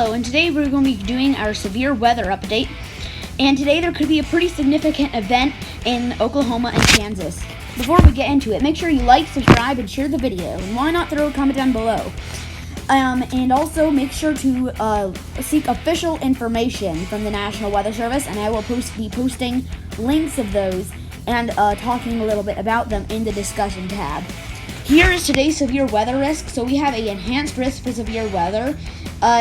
Hello, and today we're going to be doing our severe weather update. And today there could be a pretty significant event in Oklahoma and Kansas. Before we get into it, make sure you like, subscribe, and share the video. And why not throw a comment down below? And also make sure to seek official information from the National Weather Service, and I will be posting links of those and talking a little bit about them in the discussion tab. Here is today's severe weather risk. So we have an enhanced risk for severe weather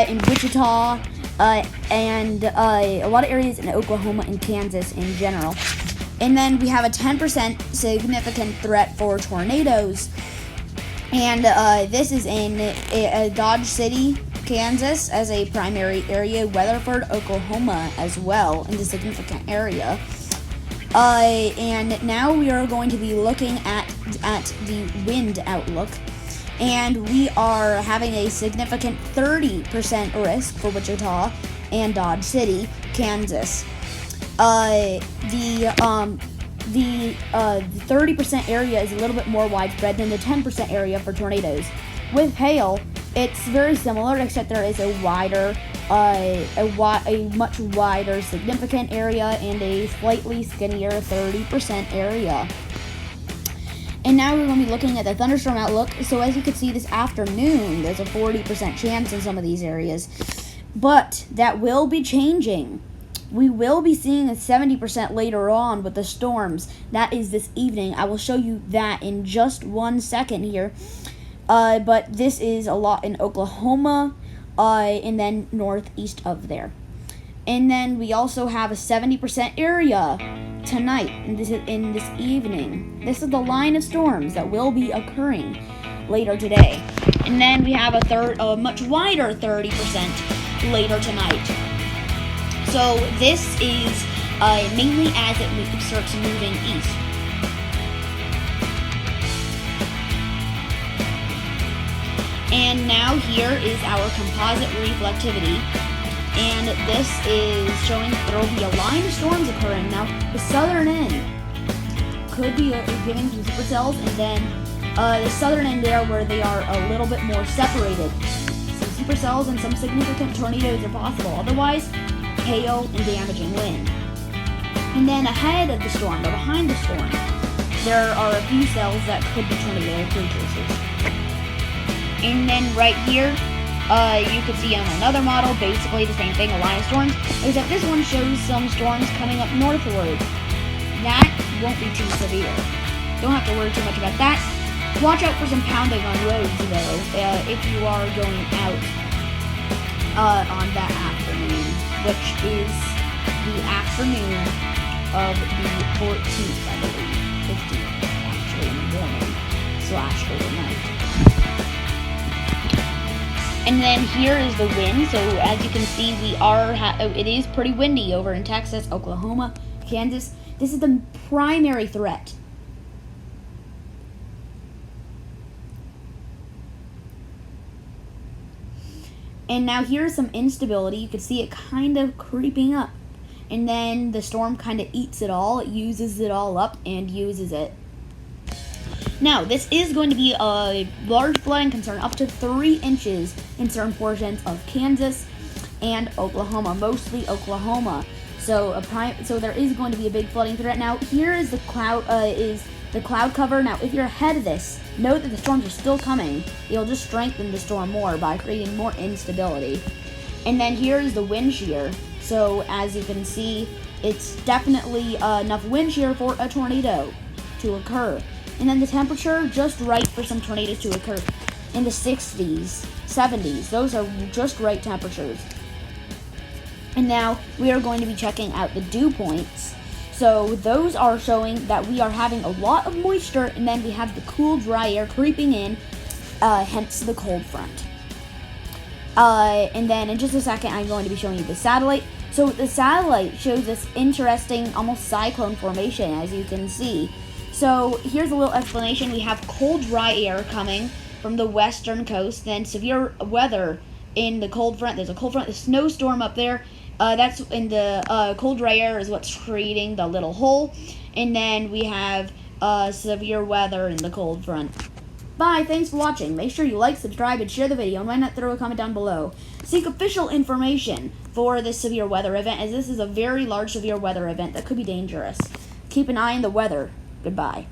in Wichita and a lot of areas in Oklahoma and Kansas in general. And then we have a 10% significant threat for tornadoes. And this is in Dodge City, Kansas as a primary area, Weatherford, Oklahoma as well in the significant area. And now we are going to be looking at the wind outlook. And we are having a significant 30% risk for Wichita and Dodge City, Kansas. The 30% area is a little bit more widespread than the 10% area for tornadoes. With hail, it's very similar, except there is a much wider significant area and a slightly skinnier 30% area. And now we're going to be looking at the thunderstorm outlook. So as you can see this afternoon, there's a 40% chance in some of these areas. But that will be changing. We will be seeing a 70% later on with the storms. That is this evening. I will show you that in just 1 second here. But this is a lot in Oklahoma and then northeast of there. And then we also have a 70% area tonight and this evening. This is the line of storms that will be occurring later today. And then we have a much wider 30% later tonight. So this is mainly as it starts moving east. And now here is our composite reflectivity. And this is showing that there will be a line of storms occurring. Now, the southern end could be giving some supercells, and then the southern end there where they are a little bit more separated. Some supercells and some significant tornadoes are possible. Otherwise, hail and damaging wind. And then ahead of the storm, or behind the storm, there are a few cells that could be tornado precursors. And then right here, you can see on another model, basically the same thing, a line of storms, except this one shows some storms coming up northward. That won't be too severe. Don't have to worry too much about that. Watch out for some pounding on roads, though, if you are going out on that afternoon, which is the afternoon of the 14th, I believe. 15th, actually, in the morning / overnight. And then here is the wind. So as you can see, it is pretty windy over in Texas, Oklahoma, Kansas. This is the primary threat. And now here's some instability. You can see it kind of creeping up. And then the storm kind of eats it all. It uses it all up and uses it. Now, this is going to be a large flooding concern, up to 3 inches in certain portions of Kansas and Oklahoma, mostly Oklahoma. So there is going to be a big flooding threat. Now, here is the cloud cover. Now, if you're ahead of this, know that the storms are still coming. You'll just strengthen the storm more by creating more instability. And then here is the wind shear. So as you can see, it's definitely enough wind shear for a tornado to occur. And then the temperature, just right for some tornadoes to occur. In the 60s, 70s, those are just right temperatures. And now we are going to be checking out the dew points. So those are showing that we are having a lot of moisture, and then we have the cool, dry air creeping in, hence the cold front. And then in just a second, I'm going to be showing you the satellite. So the satellite shows this interesting, almost cyclone formation, as you can see. So here's a little explanation. We have cold, dry air coming from the western coast, then severe weather in the cold front. There's a cold front, a snowstorm up there. That's in the cold, dry air is what's creating the little hole. And then we have severe weather in the cold front. Bye, thanks for watching. Make sure you like, subscribe, and share the video, and why not throw a comment down below. Seek official information for this severe weather event, as this is a very large severe weather event that could be dangerous. Keep an eye on the weather. Goodbye.